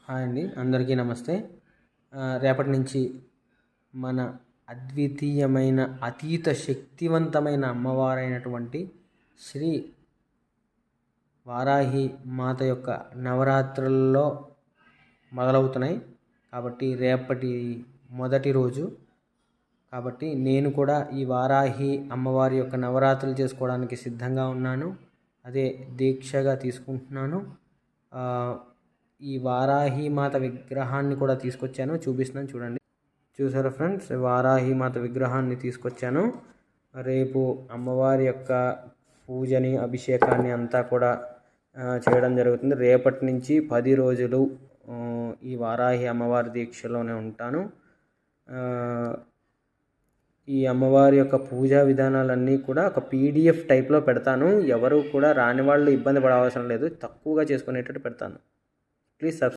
Hi అండి, అందరికీ నమస్తే. రేపటి నుంచి మన అద్వితీయమైన అతీత శక్తివంతమైన అమ్మవారైనటువంటి శ్రీ వారాహి మాత యొక్క నవరాత్రుల్లో మొదలవుతున్నాయి. కాబట్టి రేపటి మొదటి రోజు కాబట్టి నేను కూడా ఈ వారాహి అమ్మవారి యొక్క నవరాత్రులు చేసుకోవడానికి సిద్ధంగా ఉన్నాను. అదే దీక్షగా తీసుకుంటున్నాను. ఈ వారాహి మాత విగ్రహాన్ని కూడా తీసుకొచ్చాను, చూపిస్తున్నాను చూడండి. చూసారా ఫ్రెండ్స్, వారాహి మాత విగ్రహాన్ని తీసుకొచ్చాను. రేపు అమ్మవారి యొక్క పూజని అభిషేకాన్ని అంతా కూడా చేయడం జరుగుతుంది. రేపటి నుంచి 10 రోజులు ఈ వారాహి అమ్మవారి దీక్షలోనే ఉంటాను. ఈ అమ్మవారి యొక్క పూజా విధానాలన్నీ కూడా ఒక PDF టైప్లో పెడతాను. ఎవరు కూడా రాని వాళ్ళు ఇబ్బంది పడవలసిన లేదు, తక్కువగా చేసుకునేటట్టు పెడతాను. Please subscribe.